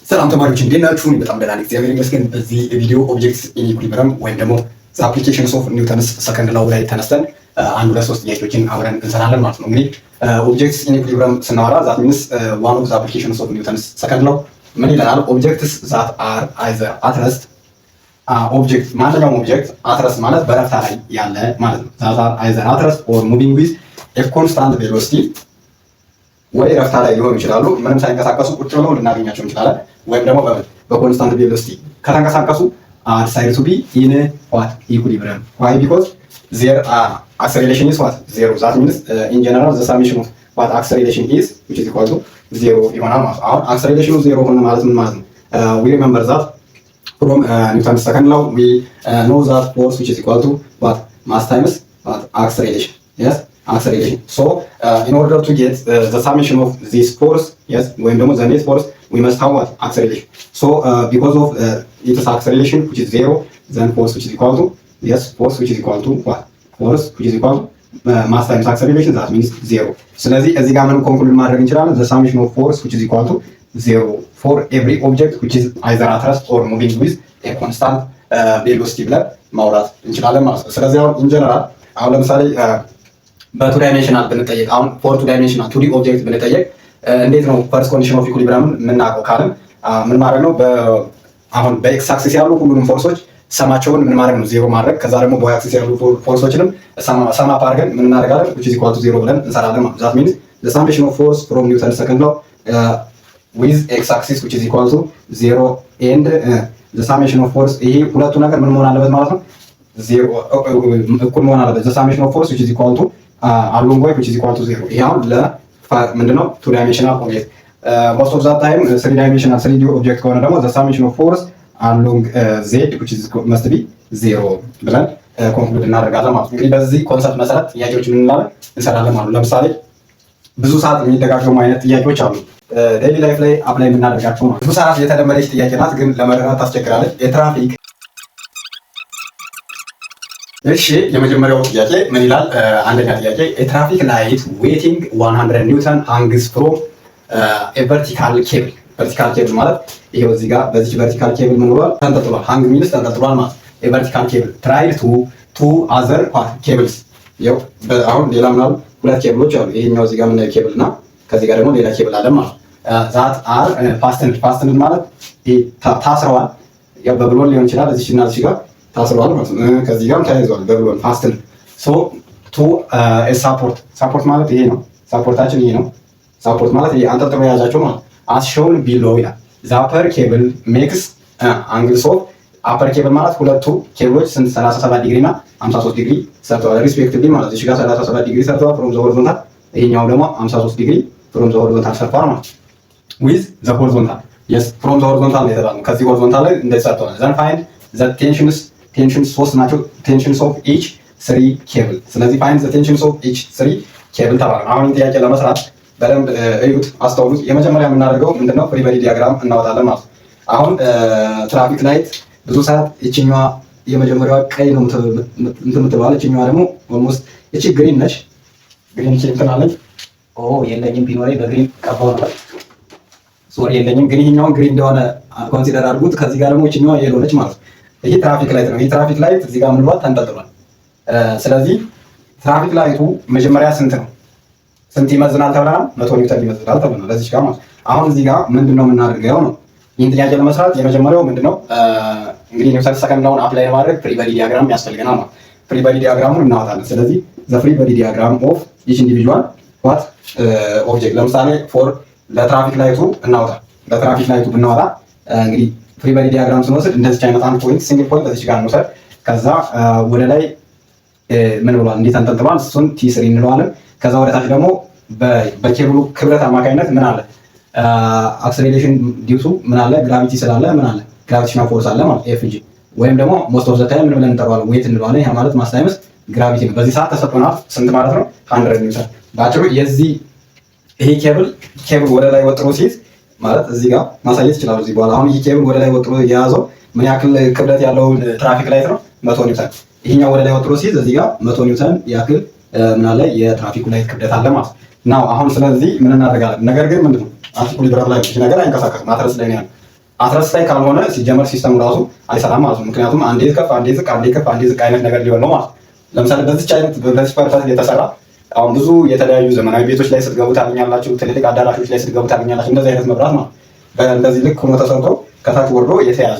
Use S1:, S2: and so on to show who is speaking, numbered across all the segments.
S1: ሰላም ተማሪዎች እንዴት ናችሁ? በጣም ደህና ነኝ እግዚአብሔር ይመስገን። በዚህ ቪዲዮ ኦብጀክትስ ኢን ኢኩሊብረም ወይም ደግሞ ዘ አፕሊኬሽንስ ኦፍ ኒውተንስ ሰከንድ ላው ላይ ተነስተን አንድ ሁለት ሶስት ጥያቄዎችን አብረን እንሰራለን ማለት ነው። እንግዲህ ኦብጀክትስ ኢን ኢኩሊብረም ስናወራ ዛት ሚንስ ዋን ኦፍ ዘ አፕሊኬሽንስ ኦፍ ኒውተንስ ሰከንድ ላው ምን ይለናል? ኦብጀክትስ ዛት አር አይዘር አት ረስት ኦብጀክት ማንኛውም ኦብጀክት አት ረስት ማለት በረፍታ ላይ ያለ ማለት ነው። ዛት አር አይዘር አት ረስት ኦር ሙቪንግ ዊዝ ኤ ኮንስታንት ቬሎሲቲ ወይ ረፍታ ላይ ሊሆኑ ይችላሉ። ምንም ሳይንቀሳቀሱ ቁጭ ብለው ልናገኛቸው እንችላለን። ወይም ደግሞ በኮንስታንት ቬሎሲቲ ከተንቀሳቀሱ decided to be in what equilibrium. Why? Because their acceleration is what? Zero. That means in general the summation of what acceleration is, which is equal to zero. Our acceleration is zero. We remember that from Newton's second law. We know that force which is equal to what? Mass times what? Acceleration. Yes, acceleration. So in order to get the summation of this force, yes, when the net force, we must have what? Acceleration. So because of its acceleration which is zero, then force which is equal to, yes, force which is equal to what? Force which is equal to mass times acceleration, that means zero. ስለዚህ እዚህ ጋር ምን ኮንክሉድ ማድረግ እንችላለን? The summation of force which is equal to zero for every object which is either at rest or moving with a constant velocity ብለን ማውራት እንችላለን ማለት ነው። ስለዚህ አሁን ኢን ጀነራል አሁን ለምሳሌ በቱ ዳይሜንሽናል ብንጠየቅ አሁን ፎር ቱ ዳይሜንሽናል ቱ ዲ ኦብጀክት ብንጠየቅ እንዴት ነው ፈርስት ኮንዲሽን ኦፍ ኢኩሊብሪየምን የምናውቀው ካልን ምን ማድረግ ነው? አሁን በኤክስ አክሲስ ያሉ ሁሉንም ፎርሶች ሰማቸውን ምን ማድረግ ነው? ዜሮ ማድረግ። ከዛ ደግሞ በዋይ አክሲስ ያሉ ፎርሶችንም ሰማ አፕ አድርገን ምን እናደርጋለን? which is equal to zero ብለን እንሰራለን ማለት ነው። that means the summation of force from Newton's second law with x axis which is equal to zero and the summation of force ይሄ ሁለቱ ነገር ምን መሆን አለበት ማለት ነው? ዜሮ እኩል መሆን አለበት። the summation of force which is equal to along y which is equal to zero። ይሄ አሁን ምንድነው? ቱ ዳይሜንሽናል ኦብጀክት most of that time 3 dimensional 3D object ከሆነ ደግሞ the summation of force along z which is must be zero ብለን ኮንክሉድ እናደርጋለን ማለት ነው። እንግዲህ በዚህ ኮንሰፕት መሰረት ጥያቄዎችን እንሰራለን ማለት ነው። ለምሳሌ ብዙ ሰዓት የሚደጋገሙ አይነት ጥያቄዎች አሉ። ዴይሊ ላይፍ ላይ አፕላይ የምናደርጋቸው ነው። ብዙ ሰዓት የተለመደች ጥያቄ ናት፣ ግን ለመረዳት ታስቸግራለች። የትራፊክ እሺ፣ የመጀመሪያው ጥያቄ ምን ይላል? አንደኛ ጥያቄ የትራፊክ ላይት ዌቲንግ 100 ኒውተን ሃንግስ ፍሮም ቨርቲካል ኬብል። ቨርቲካል ኬብል ማለት ይሄው እዚህ ጋር በዚህ ቨርቲካል ኬብል ምን ብሏል? ተንጠልጥሏል። ሃንግ ሚንስ ተንጠልጥሏል ማለት የቨርቲካል ኬብል ትራይድ ቱ አዘር ኬብልስ። ይሄው አሁን ሌላ ምናሉ ሁለት ኬብሎች አሉ። ይሄኛው እዚህ ጋር ምን ኬብል እና ከዚህ ጋር ደግሞ ሌላ ኬብል አለ ማለት ዛት አር ፋስትንድ ማለት ታስረዋል። ያው በብሎን ሊሆን ይችላል። እዚህ እና እዚህ ጋር ታስረዋል ማለት ነው። ከዚህ ጋርም ተያይዘዋል በብሎን ፋስትንድ። ሶ ቱ ሳፖርት ማለት ይሄ ነው። ሳፖርታችን ይሄ ነው። ሳፖርት ማለት ይሄ አንጠልጥሎ የያዛቸው ማለት as shown below ይላል። the upper cable makes angles of upper cable ማለት ሁለቱ ኬብሎች ስንት 37 ዲግሪ እና 53 ዲግሪ ሰርተዋል ሪስፔክቲቭሊ ማለት እዚህ ጋር 37 ዲግሪ ሰርተዋል from the horizontal፣ ይሄኛው ደግሞ 53 ዲግሪ from the horizontal ሰርተዋል ማለት with the horizontal። yes from the horizontal ነው የተባለው። ከዚህ horizontal ላይ እንደዚህ ሰርተዋል። then find the tensions ሶስት ናቸው። tensions of each 3 cable። ስለዚህ find the tensions of each 3 cable ተባለ። አሁን ጥያቄ ለመስራት በደንብ እዩት፣ አስተውሉት። የመጀመሪያ የምናደርገው ምንድነው? ፍሪ ቦዲ ዲያግራም እናወጣለን ማለት ነው። አሁን ትራፊክ ላይት ብዙ ሰዓት እቺኛዋ የመጀመሪያዋ ቀይ ነው የምትባለው፣ እቺኛዋ ደግሞ ኦልሞስት እቺ ግሪን ነች። ግሪን እንትን አለኝ። የለኝም፣ ቢኖረኝ በግሪን ቀባው ነበር። ሶሪ የለኝም፣ ግን ይሄኛውን ግሪን እንደሆነ ኮንሲደር አድርጉት። ከዚህ ጋር ደግሞ እቺኛዋ የሎ ነች ማለት ነው። ይሄ ትራፊክ ላይት ነው። ይሄ ትራፊክ ላይት እዚህ ጋር ምን ብሏል? ተንጠልጥሏል። ስለዚህ ትራፊክ ላይቱ መጀመሪያ ስንት ነው? ስንት ይመዝናል ተብለናል? 100 ኒውተን ይመዝናል ተብለናል። ለዚህ ጋር ማለት አሁን እዚህ ጋር ምንድነው የምናደርገው ነው? ይህን ጥያቄ ለመስራት የመጀመሪያው ምንድነው እንግዲህ ኒውተን ሰከንድ ላውን አፕላይ ለማድረግ ፍሪ ቦዲ ዲያግራም ያስፈልገናል ማለት ፍሪ ቦዲ ዲያግራሙን እናወጣለን። ስለዚህ ዘ ፍሪ ቦዲ ዲያግራም ኦፍ ኢች ኢንዲቪጁዋል ዋት ኦብጀክት ለምሳሌ ፎር ለትራፊክ ላይቱ እናወጣ። ለትራፊክ ላይቱ ብናወጣ እንግዲህ ፍሪ ቦዲ ዲያግራም ስንወስድ እንደዚህ አይነት አንድ ፖይንት ሲንግል ፖይንት እዚህ ጋር እንውሰድ። ከዛ ወደ ላይ ምን ብሏል? እንዴት አንጠልጥሏል? እሱን ቲ3 እንለዋለን። ከዛ ወደ ታች ደግሞ በኬብሉ ክብረት አማካኝነት ምን አለ? አክሰሌሬሽን ዲዩቱ ምን አለ? ግራቪቲ ስላለ ምን አለ? ግራቪቴሽናል ፎርስ አለ ማለት ኤፍጂ፣ ወይም ደግሞ ሞስት ኦፍ ዘ ታይም ምን ብለን እንጠራዋለን? ዌት እንለዋለን። ያ ማለት ማስ ታይምስ ግራቪቲ ነው። በዚህ ሰዓት ተሰጥቶናል ስንት ማለት ነው? 100 ኒውተን። ባጭሩ የዚህ ይሄ ኬብል ወደ ላይ ወጥሮ ሲይዝ ማለት እዚህ ጋር ማሳየት ይችላል እዚህ በኋላ። አሁን ይሄ ኬብል ወደ ላይ ወጥሮ የያዘው ምን ያክል ክብደት ያለው ትራፊክ ላይት ነው? 100 ኒውተን። ይሄኛው ወደ ላይ ወጥሮ ሲይዝ እዚህ ጋር 100 ኒውተን ያክል ምን አለ? የትራፊኩ ላይት ክብደት አለ ማለት ነው። አሁን ስለዚህ ምን እናደርጋለን? ነገር ግን ምንድነው ኢኩሊብሪየም ላይ ይሄ ነገር አይንቀሳቀስም፣ ማትረስ ላይ ነው ያለው። አትረስ ላይ ካልሆነ ሲጀመር ሲስተሙ ራሱ አይሰራም ማለት ነው። ምክንያቱም አንዴ ከፍ አንዴ ዝቅ አንዴ ከፍ አንዴ ዝቅ አይነት ነገር ሊሆን ነው ማለት ነው። ለምሳሌ በዚህ ፐርፐዝ የተሰራ አሁን ብዙ የተለያዩ ዘመናዊ ቤቶች ላይ ስትገቡ ታገኛላችሁ። ትልልቅ አዳራሾች ላይ ስትገቡ ታገኛላችሁ። እንደዚህ አይነት መብራት ማለት በእንደዚህ ልክ ሆኖ ተሰርቶ ከታች ወርዶ የተያዘ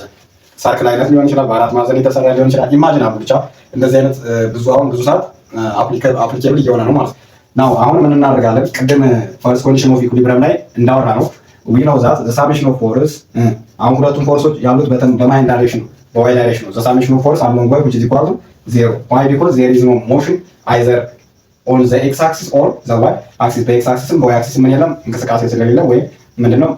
S1: ሰርክል አይነት ሊሆን ይችላል። በአራት ማዕዘን የተሰራ ሊሆን ይችላል። ኢማጂን አሉ ብቻ እንደዚህ አይነት ብዙ ሰዓት አፕሊኬብል እየሆነ ነው ማለት ነው። አሁን ምን እናደርጋለን? ቅድም ፈርስት ኮንዲሽን ኦፍ ኢኩሊብሪየም ላይ እንዳወራ ነው we know that the summation of forces አሁን ሁለቱም ፎርሶች ያሉት በማይን ዳይሬክሽን ነው፣ በዋይ ዳይሬክሽን ነው። the summation of force along y which is equal to 0 why because there is no motion either on the x axis or the y axis በx አክሲስም በy አክሲስም ምን የለም እንቅስቃሴ ስለሌለ ወይ ምንድነው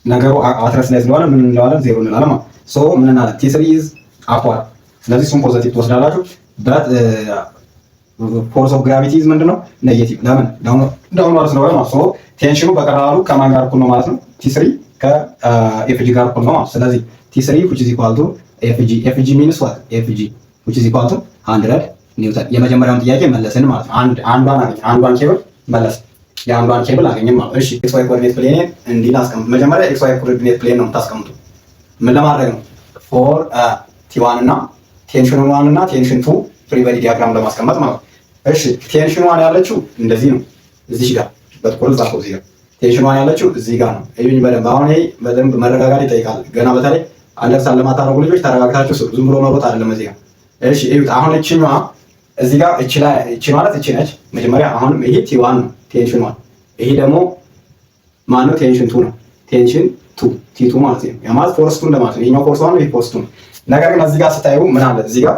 S1: ነገሩ አትረስ ላይ ስለሆነ ምን እንለዋለን? ዜሮ እንላለን ማለት ሶ ምን እናለን? t3 is upward ስለዚህ እሱም ፖዚቲቭ ትወስዳላችሁ። but force of gravity is ምንድነው? ኔጌቲቭ። ለምን? ዳውንዋርድ ስለሆነ ማለት ሶ ቴንሽኑ በቀላሉ ከማን ጋር እኩል ነው ማለት ነው? t3 ከኤፍጂ ጋር እኩል ነው ማለት ስለዚህ t3 which is equal to fg means what? fg which is equal to 100 ኒውተን። የመጀመሪያውን ጥያቄ መለስን ማለት ነው። አንዷን ኬብል መለስ የአንዷን ኬብል አገኘን ማለት ነው። እሺ ኤክስ ዋይ ኮኦርዲኔት ፕሌን እንዲህ ላስቀምጥ። መጀመሪያ ኤክስ ዋይ ኮኦርዲኔት ፕሌን ነው የምታስቀምጡ። ምን ለማድረግ ነው? ፎር ቲ1 እና ቴንሽን 1 እና ቴንሽን 2 ፍሪ ቦዲ ዲያግራም ለማስቀመጥ ማለት ነው። እሺ ቴንሽን 1 ያለችው እንደዚህ ነው፣ እዚህ ጋር በትኩረት ጻፉ። እዚህ ጋር ቴንሽን 1 ያለችው እዚህ ጋር ነው። እዩኝ በደንብ። አሁን ይሄ በደንብ መረጋጋት ይጠይቃል። ገና በተለይ አንደርስታንድ ለማታረጉ ልጆች ተረጋግታችሁ ስሩ። ዝም ብሎ መሮጥ አይደለም እዚህ ጋር። እሺ እዩት። አሁን እቺኛዋ እዚህ ጋር እቺ ማለት እቺ ነች መጀመሪያ። አሁን ይሄ ቲ1 ነው ቴንሽን 1፣ ይሄ ደግሞ ማን ነው? ቴንሽን 2 ነው። ቴንሽን 2 ቲ2 ማለት ነው። ያ ማለት ፎርስ 2 እንደማለት ነው። ይሄኛው ፎርስ 1 ነው፣ ይሄ ፎርስ 2 ነው። ነገር ግን እዚህ ጋር ስታዩ ምን አለ? እዚህ ጋር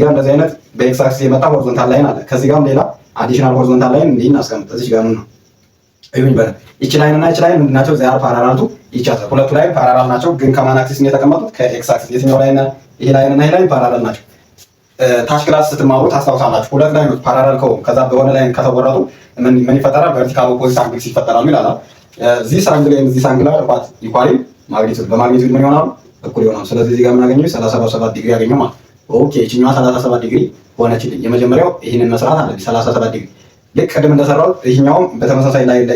S1: እንደዚህ አይነት በኤክስ አክሲስ የመጣ ሆሪዞንታል ላይን አለ። ከዚህ ጋርም ሌላ አዲሽናል ሆሪዞንታል ላይን እንዲህ እናስቀምጥ። እዚህ ጋር ነው እዩኝ በደንብ። ይቺ ላይን እና ይቺ ላይን ምንድናቸው? ዚያር ፓራላል ቱ ኢች አዘር። ሁለቱ ላይን ፓራላል ናቸው፣ ግን ከማን አክሲስ ነው የተቀመጡት? ከኤክስ አክሲስ። የትኛው ላይን? ይሄ ላይን እና ይሄ ላይን ፓራላል ናቸው። ታች ክላስ ስትማሩ ታስታውሳላችሁ። ሁለት ላይኖች ፓራላል ከሆኑ ከዛ በሆነ ላይን ከተቆረጡ ምን ይፈጠራል? ቨርቲካል ኦፖዚት አንግልስ ይፈጠራሉ ይላል። ዚስ አንግል ኤንድ ዚስ አንግል አር ዋት ኢኳሊ ማግኒቱድ። በማግኒቱድ ምን ይሆናሉ? እኩል ይሆናሉ። ስለዚህ እዚህ ጋር ምን አገኘሁ? 37 ዲግሪ ያገኘው ማለት ኦኬ። እቺኛዋ 37 ዲግሪ ሆነችልኝ። የመጀመሪያው ይሄንን መስራት አለብኝ 37 ዲግሪ። ልክ ቅድም እንደሰራሁት ይሄኛውም በተመሳሳይ ላይን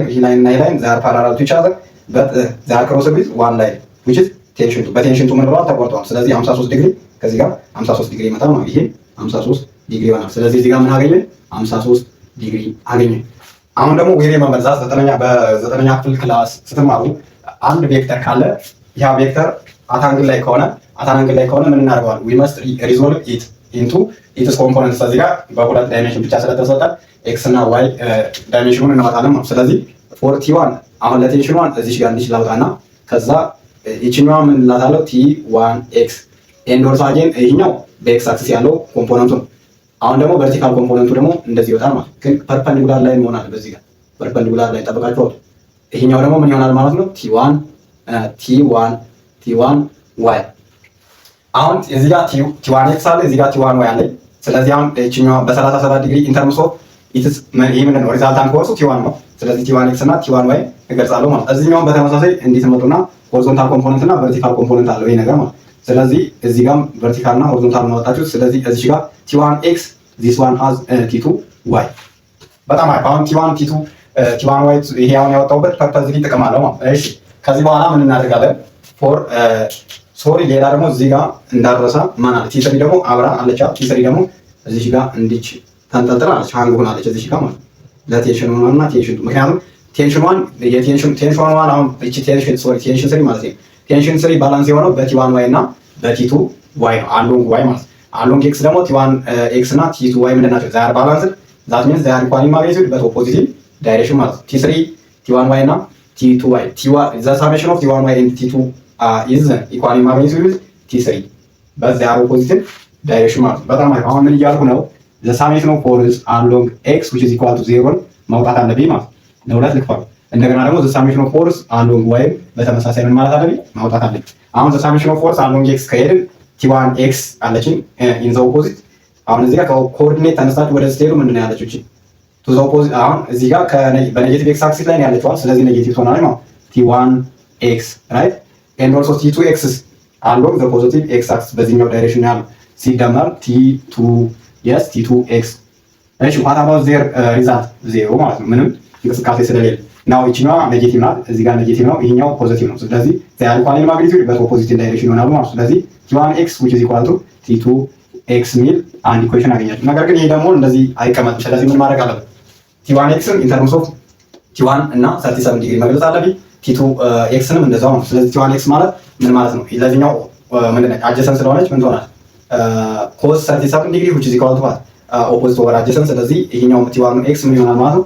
S1: ይሄ ላይን እና ይሄ ላይን ዛር ፓራላል ቱ ኢች አዘር በት ዛር ክሮስ ዊዝ ዋን ላይን which is ቴንሽን 2 በቴንሽን 2 ምን ብለዋል? ተቆርጠዋል። ስለዚህ 53 ዲግሪ ከዚህ ጋር 53 ዲግሪ ይመጣል ማለት ይሄ 53 ዲግሪ ይሆናል። ስለዚህ እዚህ ጋር ምን አገኘን? 53 ዲግሪ አገኘን። አሁን ደግሞ ዌሪ መመልዛት በዘጠነኛ ክፍል ክላስ ስትማሩ አንድ ቬክተር ካለ ያ ቬክተር አታንግል ላይ ከሆነ ምን እናደርገዋለን? we must resolve it into its components። እዚህ ጋር በሁለት ዳይሜንሽን ብቻ ስለተሰጠ ኤክስ እና ዋይ ዳይሜንሽኑን እናወጣለን ማለት ስለዚህ ፎር ቲ1 አሁን ለቴንሽን 1 እዚህ ጋር እንዲህ ላውጣና ከዛ ይችኛዋ ምን እንላታለሁ? ቲ1 ኤክስ ኤንድ ኦልሶ አጌን ይሄኛው በኤክስ አክሲስ ያለው ኮምፖነንቱ ነው። አሁን ደግሞ ቨርቲካል ኮምፖነንቱ ደግሞ እንደዚህ ይወጣል ማለት ግን ፐርፐንዲኩላር ላይ ምን ሆናል? በዚህ ጋር ፐርፐንዲኩላር ላይ ጠብቃችሁ አውጡ። ይሄኛው ደግሞ ምን ይሆናል ማለት ነው? ቲ1 ዋይ። አሁን እዚህ ጋር ቲ1 ኤክስ አለ፣ እዚህ ጋር ቲ1 ዋይ አለ። ስለዚህ አሁን ይችኛዋ በ37 ዲግሪ ኢንተርምስ ኦፍ ኢትስ ይሄ ምንድን ነው? ሪዛልታንት ኮርሱ ቲ1 ነው። ስለዚህ ቲ1 ኤክስ እና ቲ1 ዋይ እገልጻለሁ ማለት እዚህኛውም በተመሳሳይ እንዴት መጡና ሆሪዞንታል ኮምፖነንት እና ቨርቲካል ኮምፖነንት አለው ይሄ ነገር ማለት ስለዚህ እዚህ ጋርም ቨርቲካል እና ሆሪዞንታል ነው ያወጣችሁት። ስለዚህ እዚህ ጋር ቲ1 ኤክስ this one has t2 y በጣም አሪፍ። አሁን ቲ1 ዋይ ይሄ አሁን ያወጣሁበት ፐርፐዝሊ ጥቅም አለው ማለት እሺ። ከዚህ በኋላ ምን እናደርጋለን? ፎር ሶሪ ሌላ ደግሞ እዚህ ጋር እንዳረሳ ማን አለ? ቲ3 ደግሞ አብራ አለች። ቲ3 ደግሞ እዚህ ጋር እንዲች ተንጠልጥላ አለች፣ ሃንግ ሆናለች እዚህ ጋር ማለት ለቴንሽን 1 እና ቴንሽን 2 ምክንያቱም ቴንሽን 1 አሁን እቺ ቴንሽን 3 ማለት ነው። ቴንሽን 3 ባላንስ የሆነው በቲ1 ዋይ እና በቲ2 ዋይ ነው። አሎንግ ዋይ ማለት አሎንግ ኤክስ ደግሞ ቲ1 ኤክስ እና ቲ2 ዋይ ምንድን ናቸው? ዛር ባላንስ ዛት ሚንስ ዛር ኢኳሊ ማግኒቱድ በት ኦፖዚት ዳይሬክሽን ማለት ቲ3 ቲ1 ዋይ እና ቲ2 ዋይ ዘ ሳሜሽን ኦፍ ቲ1 ዋይ ኤንድ ቲ2 ኢዝ ኢኳሊ ማግኒቱድ ቲ3 በዛር ኦፖዚት ዳይሬክሽን ማለት በጣም አሪፍ። አሁን ምን እያልኩ ነው? ዘ ሳሜሽን ኦፍ ፎርስ አሎንግ ኤክስ which is equal to 0 ማውጣት አለብኝ ማለት ለሁለት ልክፋል። እንደገና ደግሞ ዘ ሳሜሽን ኦፍ ፎርስ አሎንግ ዋይ በተመሳሳይ ምን ማለት አለብኝ? ማውጣት አለብኝ። አሁን ዘ ሳሜሽን ኦፍ ፎርስ አሎንግ ኤክስ ከሄድን ቲ1 ኤክስ አለችን ኢን ዘ ኦፖዚት። አሁን እዚህ ጋር ከኮኦርዲኔት ተነስታችሁ ወደ ስትሄዱ ምንድን ነው ያለችው? እቺ ቱ ዘ ኦፖዚት። አሁን እዚህ ጋር በኔጌቲቭ ኤክስ አክሲስ ላይ ነው ያለችው፣ ስለዚህ ኔጌቲቭ ትሆናለች ማለት ቲ1 ኤክስ ራይት ኤንድ ኦልሶ ቲ2 ኤክስ አሎንግ ዘ ፖዚቲቭ ኤክስ አክሲስ በዚህኛው ዳይሬክሽን ያለው ሲደመር ቲ2 ኤክስ። እሺ ዋት አባውት ዜር ሪዛልት? ዜሮ ማለት ነው፣ ምንም እንቅስቃሴ ስለሌለ ናው ይችኛዋ ኔጌቲቭ ናት፣ እዚህ ጋር ኔጌቲቭ ነው፣ ይሄኛው ፖዚቲቭ ነው። ስለዚህ ዛሬ ኳሊን ማግኒቲዩድ በኦፖዚት ዳይሬክሽን ይሆናሉ ማለት ነው። ስለዚህ t1x which is equal to t2x ሚል አንድ ኢኩዌሽን አገኛችሁ። ነገር ግን ይሄ ደግሞ እንደዚህ አይቀመጥም። ስለዚህ ምን ማድረግ አለብን? t1xን ኢን ተርምስ ኦፍ t1 እና 37 ዲግሪ መግለጽ አለብኝ። t2xንም እንደዛው ነው። ስለዚህ t1x ማለት ምን ማለት ነው? ለዚህኛው ምንድነው አጀሰንት ስለሆነች ምን ትሆናለች? cos 37 ዲግሪ which is equal to what ኦፖዚት ኦቨር አጀሰንት። ስለዚህ ይሄኛው t1x ምን ይሆናል ማለት ነው?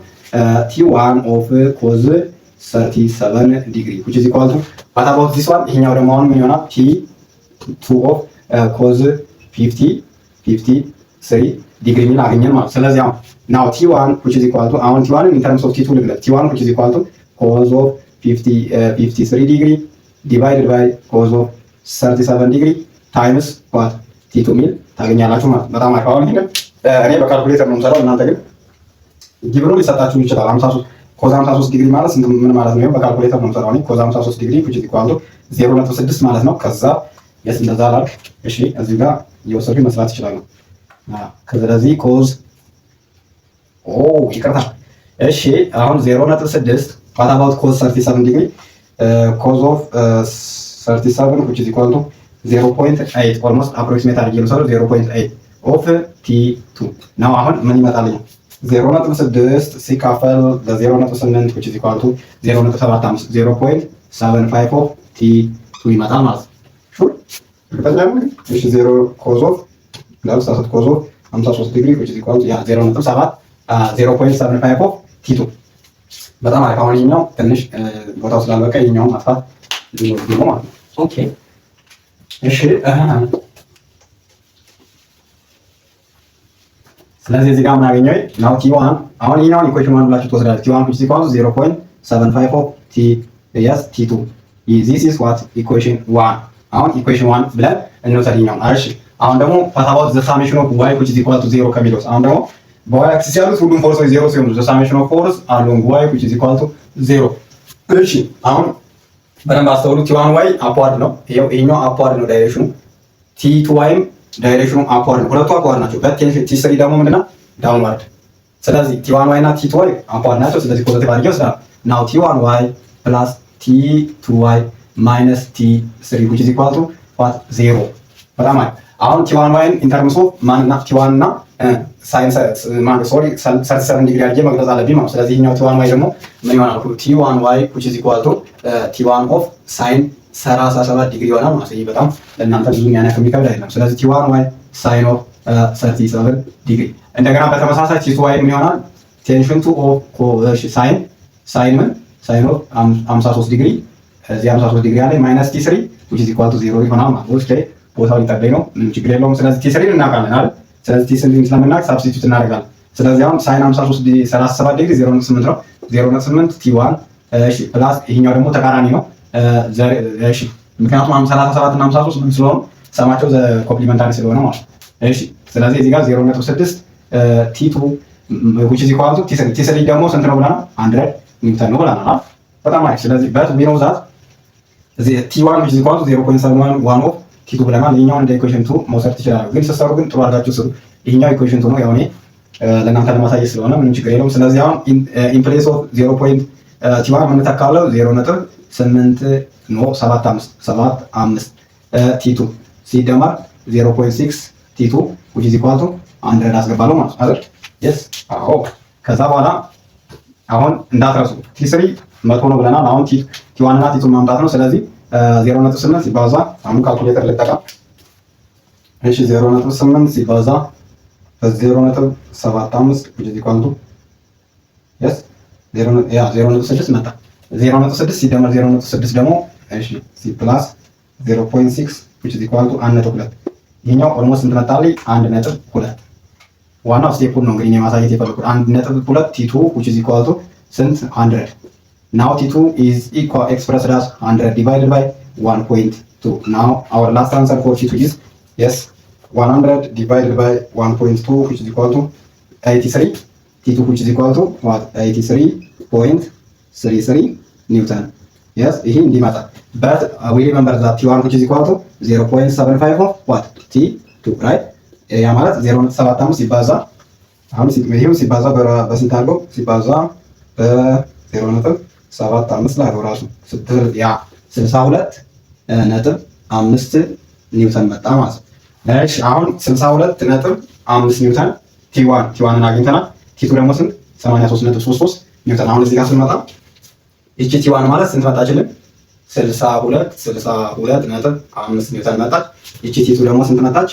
S1: t1 of cos 37 ዲግሪ which is equal to what about this one? ይሄኛው ደግሞ አሁን ምን ይሆናል? t2 of cos 53 ዲግሪ ሚል አገኘን ማለት። ስለዚህ አሁን now t1 which is equal to አሁን t1 in terms of t2 ልግለጽ። t1 which is equal to cos of 53 ዲግሪ divided by cos of 37 ዲግሪ times what t2 ሚል ታገኛላችሁ ማለት። በጣም አሪፍ። አሁን ይሄን እኔ በካልኩሌተር ነው የምሰራው፣ እናንተ ግን ጊብሩ ሊሰጣችሁ ይችላል። 53 cos 53 ዲግሪ ማለት ስንት ምን ማለት ነው? በካልኩሌተር ነው የምሰራው እኔ። cos 53 ዲግሪ which is equal to 0.6 ማለት ነው። ከዛ የስ እንደዛ ላልክ እሺ፣ እዚህ ጋር እየወሰዱ መስራት ይችላሉ። ስለዚህ cos ይቅርታ፣ እሺ አሁን 0.6 what about cos 37 ዲግሪ cos of 37 which is equal to 0.8 almost approximate አድርጌ ነው 0.8 of t2 ነው። አሁን ምን ይመጣልኝ? 0.6 ሲካፈል ለ0.8 which is equal to 0.75 0.75 of t2 ይመጣል ማለት ነው። ሹር በጣም እሺ 0 cos of ለምሳሌ cos of 53 ዲግሪ which is equal to 0.75 of t2 በጣም አሪፍ። አሁን ይሄኛው ትንሽ ቦታው ስላልበቃ ይሄኛውን ማጥፋት ነው ማለት ነው። ኦኬ እሺ ስለዚህ እዚህ ጋር ምን አገኘው? ናው t1 አሁን ይሄኛውን ኢኩዌሽን 1 ብላችሁ ትወስዳላችሁ። t1 which is equal to 0.75 of t2 this is what equation 1 አሁን ኢኩዌሽን 1 ብለን እንወስድ ይሄኛውን። እሺ አሁን ደግሞ what about the summation of y which is equal to 0 ከሚለው አሁን ደግሞ በy አክሲስ ያሉት ሁሉም ፎርሶች 0 ሲሆኑ the summation of force along y which is equal to 0። እሺ አሁን በደንብ አስተውሉ። t1 y አፕዋርድ ነው፣ ይሄኛው አፕዋርድ ነው ዳይሬክሽኑ። t2 y ዳይሬክሽኑ አፕዋርድ ነው፣ ሁለቱ አፕዋርድ ናቸው። t3 ደግሞ ምንድነው? ዳውንዋርድ። ስለዚህ t1 y እና t2 y አፕዋርድ ናቸው። ስለዚህ ፖዚቲቭ አድርጌ ወስዳለሁ። now t1 y plus t2 y minus t3 which is equal to what 0። በጣም አሪፍ። አሁን t1 y ኢን ተርምስ ኦፍ ማንና t1 እና ሳይን ሶሪ 37 ዲግሪ አድርጌ መግለጽ አለብኝ ማለት። ስለዚህ ይሄኛው t1 y ደግሞ ምን ይሆናል? t1 y which is equal to t1 of sin 37 ዲግሪ ይሆናል ማለት ነው። በጣም ለእናንተ ብዙ የሚያነክ የሚከብድ አይደለም። ስለዚህ t1 y sin of 37 ዲግሪ። እንደገና በተመሳሳይ t2 y ምን ይሆናል? ቴንሽን ቱ ኦፍ sin of 53 ዲግሪ እዚህ 53 ዲግሪ አለ ማይነስ t3 which is equal to 0 ይሆናል ማለት ነው። ስለዚህ ቦታው ሊጠበኝ ነው፣ ምንም ችግር የለውም። ስለዚህ t3 እናውቃለን አይደል? ስለዚህ t3 ስለምናውቅ ሳብስቲቱት እናደርጋለን። ስለዚህ አሁን sin 37 ዲግሪ 0.8 ነው። 0.8 t1 እሺ ፕላስ ይሄኛው ደግሞ ተቃራኒ ነው። እሺ ምክንያቱም 37 እና 53 ምን ስለሆኑ ሰማቸው ኮምፕሊመንታሪ ስለሆነ ማለት ነው። እሺ ስለዚህ እዚህ ጋር 0.6 t2 which is equal to t3 ደግሞ ስንት ነው ብለናል? 100 ኒውተን ነው ብለናል። በጣም አሪፍ። ስለዚህ በት ዊ ኖው ዛት እዚህ t1 which is equal to 0.71 of t2 ብለናል። ይሄኛውን እንደ ኢኩዌሽን 2 መውሰድ ትችላላችሁ፣ ግን ስትሰሩ ግን ጥሩ አድርጋችሁ ስሩ። ይሄኛው ኢኩዌሽን 2 ነው፣ ያው እኔ ለእናንተ ለማሳየት ስለሆነ ምንም ችግር የለውም። ስለዚህ አሁን ኢን ፕሌስ ኦፍ 0. t1 ምን ተካለው 0.75 t2 ሲደመር 0.6 t2 which is equal to 100 አስገባለሁ ማለት ነው አይደል? yes አዎ። ከዛ በኋላ አሁን እንዳትረሱ t3 100 ነው ብለናል። አሁን t1 እና t2 ማምጣት ነው። ስለዚህ 0.8 ሲባዛ አሁን ካልኩሌተር ልጠቀም። እሺ 0.8 ሲባዛ በ0.75 which is equal to yes 0.6 መጣ። 0.6 ሲደመር 0.6 ደግሞ እሺ ሲ ፕላስ 0.6 which is equal to 1.2 ይሄኛው ኦልሞስት እንት መጣልኝ 1.2። ዋናው ስቴፑን ነው እንግዲህ ማሳየት የፈለኩት 1.2 t2 which is equal to ስንት 100። now t2 is expressed as 100 divided by 1.2. now our last answer for t2 is yes 100 divided by 1.2 which is equal to 83. t2 which is equal to what 83.33 newton. yes ይሄ እንዲመጣ but we remember that t1 which is equal to 0.75 of what t2 right? ያ ማለት 0.75 ሲባዛ አሁን ይሄው ሲባዛ በስንት አድርገው ሲባዛ በ0. 7.5 ላይ ራሱ ያ 62.5 ኒውተን መጣ ማለት ነው። እሺ አሁን 62.5 ኒውተን ቲ1ን አግኝተናል። ቲ2 ደግሞ ስንት 83.33 ኒውተን። አሁን እዚህ ጋር ስንመጣ እቺ ቲ1 ማለት ስንት መጣችልን? 62.5 ኒውተን መጣች። እቺ ቲ2 ደግሞ ስንት መጣች?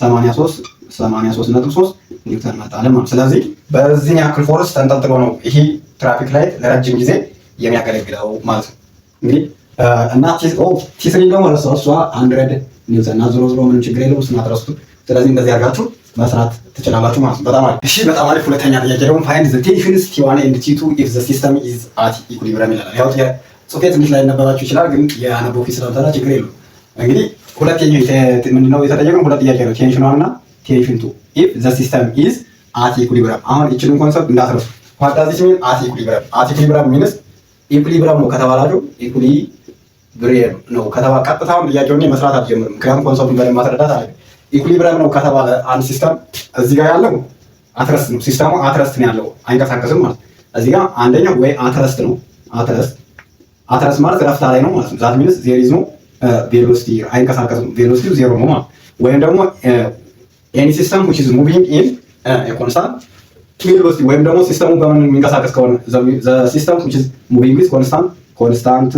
S1: 83.3 ኒውተን መጣልን ማለት። ስለዚህ በዚህ ያክል ፎርስ ተንጠልጥሎ ነው ይሄ ትራፊክ ላይት ለረጅም ጊዜ የሚያገለግለው ማለት ነው። እንግዲህ እና ቲ3 ደግሞ እሷ 100 ኒውተን እና ዞሮ ምንም ችግር የለውም እሱን አትረሱት። ስለዚህ እንደዚህ አድርጋችሁ መስራት ትችላላችሁ ማለት ነው። በጣም አሪፍ። እሺ በጣም አሪፍ። ሁለተኛ ጥያቄ ደግሞ ፋይንድ ዘ ቴንሽንስ ቲ1 ኤንድ ቲ2 ኢፍ ዘ ሲስተም ኢዝ አት ኢኩሊብሪየም ይላል። ያው ጽሁፌ ትንሽ ላይ ነበባችሁ ይችላል፣ ግን የአነበው ፊት ስለምታላ ችግር የለውም። እንግዲህ ሁለተኛው ምንድነው የተጠየቀው? ሁለት ጥያቄ ነው፣ ቴንሽን 1 እና ቴንሽን 2 ኢፍ ዘ ሲስተም ኢዝ አት ኢኩሊብሪየም። አሁን እቺን ኮንሰፕት እንዳትረሱ። ዋት ዳዝ ኢት ሚን አት ኢኩሊብሪየም? አት ኢኩሊብሪየም ሚንስ ኢኩሊብሪየም ነው ከተባላችሁ ኢኩሊብሪየም ነው ከተባለ ቀጥታውን ጥያቄውን መስራት አትጀምርም፣ ምክንያቱም ኮንሰፕቱን በደንብ ማስረዳት አለ። ኢኩሊብሪየም ነው ከተባለ አንድ ሲስተም እዚህ ጋር ያለው አትረስት ነው፣ ሲስተሙ አትረስት ነው ያለው፣ አይንቀሳቀስም ማለት። እዚህ ጋር አንደኛው ወይ አትረስት ነው፣ አትረስት ማለት ረፍታ ላይ ነው ማለት ነው። ዛት ሚንስ ዜር ኢዝ ኖ ቬሎሲቲ፣ አይንቀሳቀስም፣ ቬሎሲቲው ዜሮ ነው ማለት። ወይም ደግሞ ኤኒ ሲስተም which is moving in a constant velocity፣ ወይም ደግሞ ሲስተሙ በምን የሚንቀሳቀስ ከሆነ the system which is moving with constant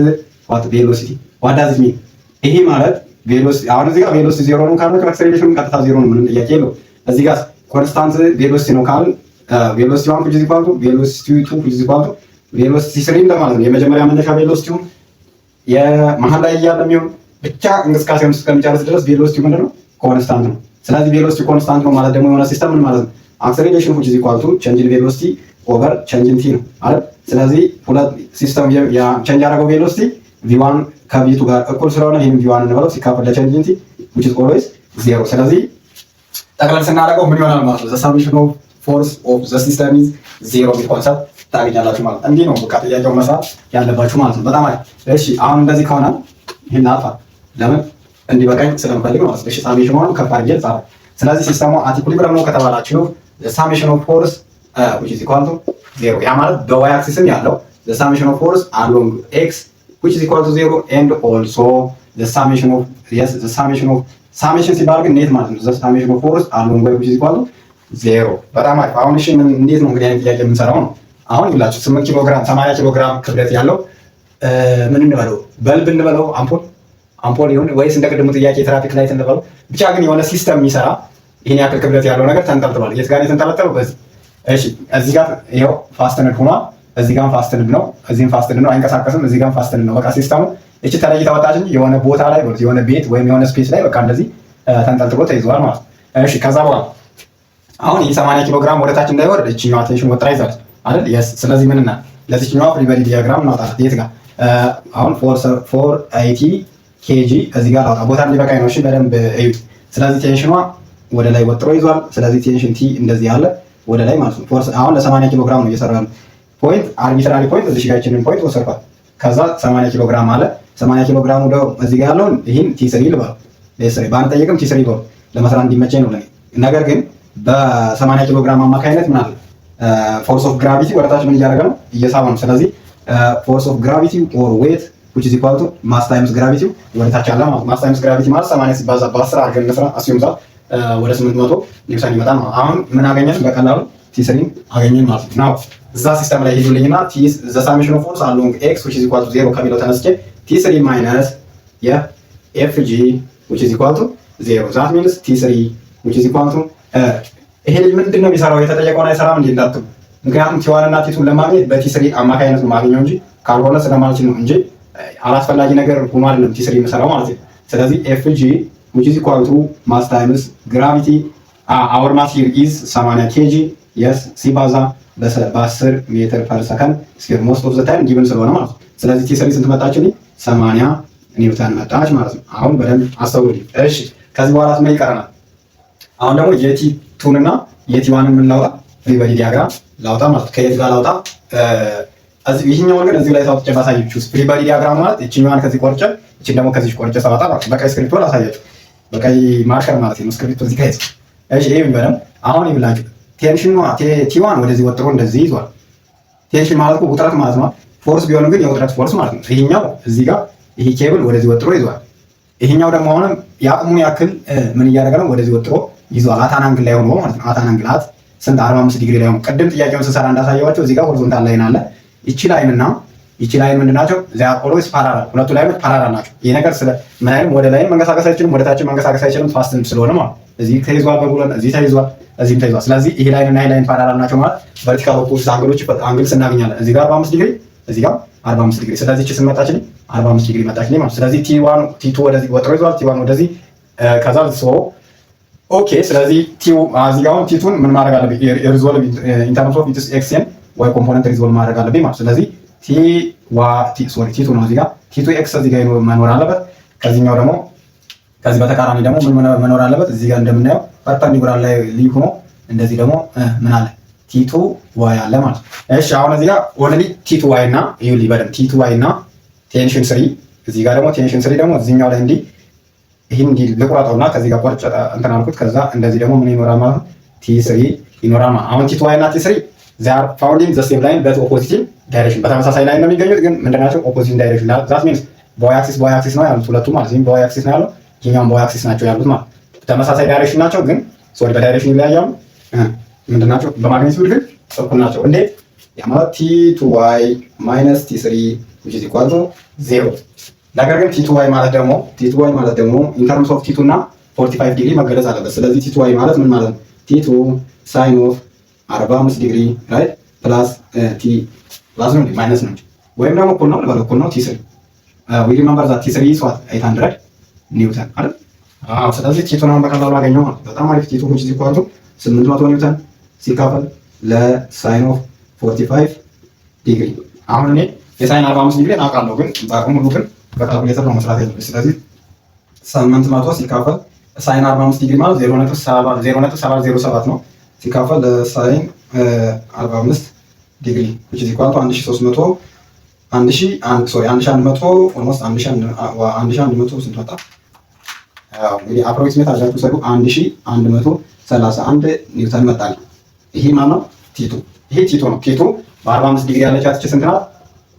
S1: what velocity what does it mean? ይሄ ማለት ቬሎሲቲ፣ አሁን እዚህ ጋር ቬሎሲቲ ዜሮ ነው ካልን አክሰለሬሽኑ ቀጥታ ዜሮ ነው፣ ምንም ጥያቄ የለውም። እዚህ ጋር ኮንስታንት ቬሎሲቲ ነው ካልን ቬሎሲቲ 1 which is equal to ቬሎሲቲ 2 which is equal to ቬሎሲቲ 3 እንደማለት ነው። የመጀመሪያ መነሻ ቬሎሲቲው የመሃል ላይ ያለ የሚሆን ብቻ እንቅስቃሴውን እስከሚጨርስ ድረስ ቬሎሲቲው ምንድን ነው? ኮንስታንት ነው። ስለዚህ ቬሎሲቲ ኮንስታንት ነው ማለት ደግሞ የሆነ ሲስተም ምን ማለት ነው? አክሰለሬሽን which is equal to change in velocity over change in t ነው አይደል? ስለዚህ ሁለት ሲስተም ያ ቼንጅ ያደረገው ቬሎሲቲ v1 ከv2 ጋር እኩል ስለሆነ ይሄን v1 እንበለው ሲካፈል ለቼንጅ in t which is always 0። ስለዚህ ጠቅለል ስናደርገው ምን ይሆናል ማለት ነው? the summation of force of the system is 0 ቢል ኮንሰፕት ታገኛላችሁ ማለት ነው። እንዲህ ነው በቃ ጥያቄው መስራት ያለባችሁ ማለት ነው። በጣም አሪፍ። እሺ አሁን እንደዚህ ከሆነ ይሄን አልፋ ለምን እንዲበቃኝ ስለምፈልግ ማለት ነው። እሺ ሳሜሽን ሆኖ ከፍ አድርጌ ጻፈ። ስለዚህ ሲስተሙ አት ኢኩሊብሪየም ነው ከተባላችሁ the summation of force which is equal to 0፣ ያ ማለት በy አክሲስም ያለው the summation of force along x which is equal to 0 and also the summation of summation ሲባል ግን ኔት ማለት ነው። the summation of force along y which is equal to 0። በጣም አሪፍ። አሁን እሺ እንዴት ነው እንግዲህ አይነት ጥያቄ የምንሰራው ነው። አሁን ይላችሁ 8 ኪሎ ግራም 80 ኪሎ ግራም ክብደት ያለው ምን እንበለው? በልብ እንበለው? አምፖል ይሁን ወይስ እንደቀደሙ ጥያቄ ትራፊክ ላይት እንበለው? ብቻ ግን የሆነ ሲስተም የሚሰራ ይሄን ያክል ክብደት ያለው ነገር ተንጠልጥሏል። የት ጋር የተንጠለጠለው? በዚህ። እሺ እዚህ ጋር ይሄው ፋስትነድ ሆኗል። እዚህ ጋር ፋስትነድ ነው፣ እዚህም ፋስትነድ ነው፣ አይንቀሳቀስም። እዚህ ጋር ፋስትነድ ነው። በቃ ሲስተሙ እቺ ተለይታ ወጣች እንጂ የሆነ ቦታ ላይ የሆነ ቤት ወይም የሆነ ስፔስ ላይ በቃ እንደዚህ ተንጠልጥሎ ተይዟል ማለት ነው። እሺ ከዛ በኋላ አሁን ይሄ 80 ኪሎ ግራም ወደታች እንዳይወርድ እቺኛዋ ቴንሽን ወጥራ ይዛል አይደል? የስ ስለዚህ ምን እና ለዚህኛዋ ፍሪ ቦዲ ዲያግራም እናውጣላት። የት ጋር አሁን 480 ኬጂ እዚህ ጋር ላውጣ፣ ቦታ እንዲበቃኝ ነው። እሺ በደንብ እዩት። ስለዚህ ቴንሽኗ ወደ ላይ ወጥሮ ይዟል። ስለዚህ ቴንሽን ቲ እንደዚህ ያለ ወደ ላይ ማለት ነው። ፎርስ አሁን ለ80 ኪሎ ግራም ነው እየሰራ ያለው። ፖይንት አርቢትራሪ ፖይንት እዚህ ጋር ይችላል ፖይንት ወሰርኳት። ከዛ 80 ኪሎ ግራም አለ። 80 ኪሎ ግራም ወደ እዚህ ጋር ያለውን ይሄን ቲ3 ልበለው። ለስሪ ባንጠየቅም ቲ3 ልበለው ለመስራት እንዲመቸኝ ነው ለኔ። ነገር ግን በ80 ኪሎ ግራም አማካይነት ምን አለ ፎርስ ኦፍ ግራቪቲ ወደታች ምን እያደረገ ነው? እየሳበ ነው። ስለዚህ ፎርስ ኦፍ ግራቪቲ ኦር ዌት which is equal to mass times gravity ወደታች አለ ማለት ማስ ታይምስ ግራቪቲ ማለት 80 ሲባዛ በ10 አድርገን እንስራ አስዩምዛ ወደ 800 ኒውተን ይመጣል ማለት። አሁን ምን አገኘን? በቀላሉ ቲ3 አገኘን ማለት ነው። እዛ ሲስተም ላይ ሄዱልኝና the summation of force along x which is equal to 0 ከሚለው ተነስቼ t3 minus fg which is equal to 0 that means t3 which is equal to ይሄ ልጅ ምንድን ነው የሚሰራው? የተጠየቀውን አይሰራም እንዴ እንዳትሉ። ምክንያቱም ቲ1 እና ቲ2 ለማግኘት በቲ3 አማካይነት ነው ማግኘው እንጂ ካልሆነ ስለማልችል ነው እንጂ አላስፈላጊ ነገር ሆኖ አይደለም ቲ3 የምሰራው ማለት ነው። ስለዚህ fg which is equal to mass times gravity our mass here is 80 kg yes ሲባዛ በ10 ሜትር ፐር ሰከንድ ስኩዌር most of the time given ስለሆነ ማለት ነው። ስለዚህ ቲ3 ስንት መጣችልኝ? 80 ኒውተን መጣች ማለት ነው። አሁን በደንብ አስተውሉልኝ። እሺ ከዚህ በኋላ ምን ይቀረናል? አሁን ደግሞ የቲ2 እና የቲ1 ምን ላውጣ? ፍሪ ቦዲ ዲያግራም ላውጣ ማለት ነው። ከየት ጋር ላውጣ? ይህኛውን ግን እዚህ ላይ ታውጥቼ ባሳያችሁ። ፍሪ ቦዲ ዲያግራም ማለት እቺኛዋን ከዚህ ቆርጬ እቺን ደግሞ ከዚህ ቆርጬ ሳወጣ ማለት በቀይ ስክሪፕቶ ላሳያችሁ። በቀይ ማርከር ማለት ነው። ስክሪፕቶ እዚህ ጋር ይዘ እሺ ይሄ ቢበለም አሁን ይብላችሁ ቴንሽን ቲ1 ወደዚህ ወጥሮ እንደዚህ ይዟል። ቴንሽን ማለት ውጥረት ማለት ነው። ፎርስ ቢሆንም ግን የውጥረት ፎርስ ማለት ነው። ይሄኛው እዚህ ጋር ይሄ ኬብል ወደዚህ ወጥሮ ይዟል። ይሄኛው ደግሞ አሁንም የአቅሙን ያክል ምን እያደረገ ነው? ወደዚህ ወጥሮ ይዟል። አታን አንግል ላይ ሆኖ ማለት ነው። አታን አንግል አት ስንት 45 ዲግሪ ላይ ሆኖ ቅድም ጥያቄውን ስንሰራ እንዳሳየዋቸው እዚህ ጋር ሆሪዞንታል ላይን አለ። ይቺ ላይን እና ይቺ ላይን ምንድን ናቸው? ዚያ ኦልዌይስ ፓራላል፣ ሁለቱ ላይኖች ፓራላል ናቸው። ይሄ ነገር ስለ ምን አይልም፣ ወደ ላይን መንቀሳቀስ አይችልም፣ ወደ ታችን መንቀሳቀስ አይችልም። ፋስትም ስለሆነ ማለት እዚህ ተይዟል በቡለን፣ እዚህ ተይዟል፣ እዚህም ተይዟል። ስለዚህ ይሄ ላይን እና ይሄ ላይን ፓራላል ናቸው ማለት ቨርቲካል ኦፖዚት አንግሎች አንግልስ እናገኛለን። እዚህ ጋር 45 ዲግሪ፣ እዚህ ጋር 45 ዲግሪ። ስለዚህ እቺ ስንመጣችልኝ 45 ዲግሪ መጣችልኝ ማለት ስለዚህ ቲ1 ቲ2 ወደዚህ ወጥሮ ይዟል፣ ቲ1 ወደዚህ ከዛ ኦኬ። ስለዚህ እዚህ ጋር ቲ2ን ምን ማድረግ አለብኝ? ሪዞልቭ ኢን ተርምስ ኦፍ ኢትስ ኤክስ ኤንድ ዋይ ኮምፖነንት ሪዞልቭ ማድረግ አለብኝ ማለት ስለዚህ ቲ2 ነው እዚህ ጋር ቲ2 ኤክስ እዚህ ጋር መኖር አለበት። ከዚህኛው ደግሞ ከዚህ በተቃራኒ ደግሞ ምን መኖር አለበት? እዚህ ጋር እንደምናየው ፐርፐንዲኩላር ላይ ልዩ ሆኖ እንደዚህ ደግሞ ምን አለ? ቲ2 ዋይ አለ ማለት ነው። እሺ አሁን እዚህ ጋር ኦልሬዲ ቲ2 ዋይ እና ይኸውልህ በደምብ ቲ2 ዋይ እና ቴንሽን 3 እዚህ ጋር ደግሞ ቴንሽን 3 ደግሞ እዚህኛው ላይ እንዲህ ይሄን እንዲህ ልቁረጠውና ከዚህ ጋር ቆርጬ እንትን አልኩት። ከዛ እንደዚህ ደግሞ ምን ይኖራል ማለት ነው? ቲ3 ይኖራል ማለት አሁን ቲ2 ዋይ እና ቲ3 they are found in the same line but opposite direction በተመሳሳይ ላይን ነው የሚገኙት፣ ግን ምንድናቸው? ኦፖዚት ዳይሬክሽን that means ቦይ አክሲስ ነው ያሉት ሁለቱም ማለት ነው። ቦይ አክሲስ ነው ያለው፣ ይሄኛውም ቦይ አክሲስ ናቸው ያሉት ማለት ተመሳሳይ ዳይሬክሽን ናቸው፣ ግን ሶሪ በዳይሬክሽን ይለያያሉ። ምንድናቸው? በማግኒቲዩድ ግን እኩል ናቸው። እንዴት? ያ ማለት t2y - t3 which is equal to 0። ነገር ግን t2y ማለት ደግሞ in terms of t2 እና 45 ዲግሪ መገለጽ አለበት። ስለዚህ t2y ማለት ምን ማለት ነው? t2 sin of 45 ዲግሪ ራይት ፕላስ ቲ ፕላስ ነው ማይነስ ነው ወይም ደግሞ እኩል ነው ልበለው፣ እኩል ነው ቲ3 we remember that t3 is what 800 ኒውተን አይደል? ስለዚህ ቲ2 ነው በቀላሉ አገኘው ማለት በጣም አሪፍ። ቲ2 which is equal to 800 ኒውተን ሲካፈል ለሳይን ኦፍ 45 ዲግሪ። አሁን እኔ የሳይን 45 ዲግሪ አውቃለሁ፣ ግን በአቅሙ ሁሉ ግን በካልኩሌተር ነው መስራት ያለብኝ። ስለዚህ 800 ሲካፈል ሳይን 45 ዲግሪ ማለት 0.707 ነው ሲካፈል ሳይን 45 ዲግሪ which is equal to 1100 ኦልሞስት 1100 ስንት ወጣ? እንግዲህ አፕሮክሲሜት አድርጋችሁ ሰሩ 1131 ኒውተን መጣል። ይሄ ማን ነው? ቲ2። ይሄ ቲ2 ነው። ቲ2 በ45 ዲግሪ ያለቻት እቺ ስንት ናት?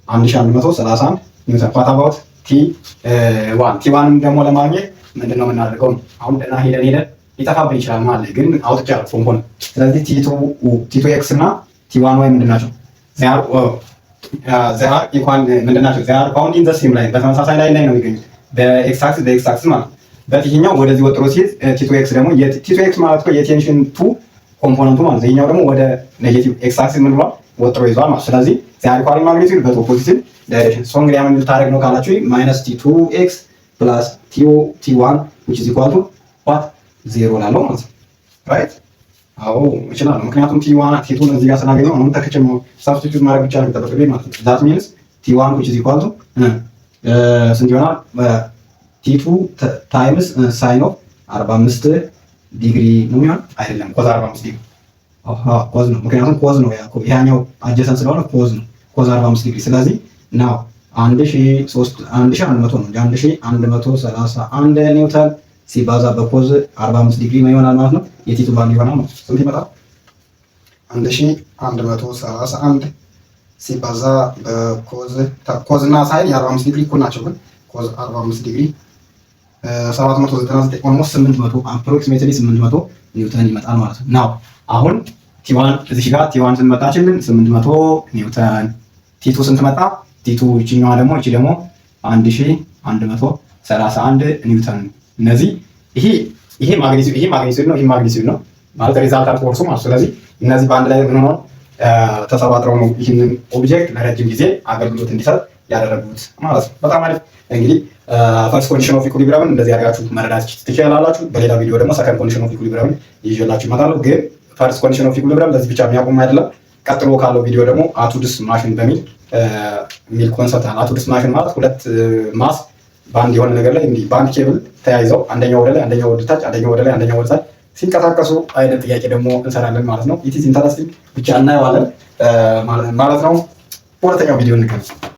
S1: 1131 ኒውተን። ፋታባውት ቲ1ን ደግሞ ለማግኘት ምንድነው የምናደርገው? አሁን ደህና ሄደን ሊጠፋብን ይችላል ማለት ግን አውጥቻለሁ ኮምፖነንት። ስለዚህ ቲ2 ኤክስ እና ቲ1 ዋይ ምንድናቸው? ዚያር ኢኳል ምንድናቸው? ዚያር ፋውንድ ኢን ዘ ሴም ላይን በተመሳሳይ ላይን ላይ ነው የሚገኙት በኤክስ አክሲስ ማለት ነው። በዚህኛው ወደዚህ ወጥሮ ሲይዝ ቲ2 ኤክስ ደግሞ ቲ2 ኤክስ ማለት እኮ የቴንሽን 2 ኮምፖነንቱ ማለት ይሄኛው ደግሞ ወደ ኔጌቲቭ ኤክስ አክሲስ ምን ብሏል? ወጥሮ ይዟል ማለት ስለዚህ ዚያር ኢኳል ማግኒቲዩድ በኦፖዚት ዳይሬክሽን። ሶ እንግዲህ ምን ልታደርግ ነው ካላችሁ -t2 ኤክስ ፕላስ t1 which is equal to what 0 ላለው ማለት ነው ራይት። አዎ እችላለሁ፣ ምክንያቱም ቲ2 እዚህ ጋር ስላገኘው አሁን ተከቸም ሳብስቲቲዩት ማድረግ ብቻ ነው የሚጠበቅብኝ ማለት ነው። that means t1 which is equal to ስንት ይሆናል? t2 ታይምስ ሳይን ኦፍ 45 ዲግሪ ነው የሚሆን አይደለም፣ ኮዝ 45 ዲግሪ ኮዝ ነው፣ ምክንያቱም ኮዝ ነው ያኛው አጀሰን ስለሆነ ኮዝ ነው፣ ኮዝ 45 ዲግሪ። ስለዚህ ናው 1100 ነው እንጂ 1131 ኒውተን ሲባዛ በኮዝ 45 ዲግሪ ነው ይሆናል ማለት ነው። የቲቱ ቫልዩ ይሆናል ነው ስንት ይመጣል? 1131 ሲባዛ በኮዝ እና ሳይን የ45 ዲግሪ እኩል ናቸው፣ ግን ኮዝ 45 ዲግሪ 799 ኦልሞስት 800 አፕሮክሲሜትሊ 800 ኒውተን ይመጣል ማለት ነው። ናው አሁን ቲ1 እዚህ ጋር ቲ1 ስንመጣችልን 800 ኒውተን፣ ቲ2 ስንት መጣ? ቲ2 እቺኛዋ ደግሞ እቺ ደግሞ 1131 ኒውተን። እነዚህ ይሄ ማግኒቲዩድ ነው፣ ይሄ ማግኒቲዩድ ነው ማለት ሪዛልታንት ፎርሱ ማለት። ስለዚህ እነዚህ በአንድ ላይ ምን ሆነው ተሰባጥረው ነው ይህንን ኦብጀክት ለረጅም ጊዜ አገልግሎት እንዲሰጥ ያደረጉት ማለት ነው። በጣም አሪፍ። እንግዲህ ፈርስት ኮንዲሽን ኦፍ ኢኩሊብሪየምን እንደዚህ አድርጋችሁ መረዳት ትችላላችሁ። በሌላ ቪዲዮ ደግሞ ሰከንድ ኮንዲሽን ኦፍ ኢኩሊብሪየምን ይዤላችሁ እመጣለሁ። ግን ፈርስት ኮንዲሽን ኦፍ ኢኩሊብሪየም ለዚህ ብቻ የሚያቆም አይደለም። ቀጥሎ ካለው ቪዲዮ ደግሞ አቱድስ ማሽን በሚል ኮንሰፕት አለ። አቱድስ ማሽን ማለት ሁለት ማስ በአንድ የሆነ ነገር ላይ እንዲህ በአንድ ኬብል ተያይዘው አንደኛው ወደ ላይ፣ አንደኛው ወደ ታች፣ አንደኛው ወደ ላይ፣ አንደኛው ወደ ታች ሲንቀሳቀሱ አይነት ጥያቄ ደግሞ እንሰራለን ማለት ነው። ኢት ኢዝ ኢንተረስቲንግ ብቻ እናየዋለን ማለት ነው። ሁለተኛው ቪዲዮ እንገናኝ።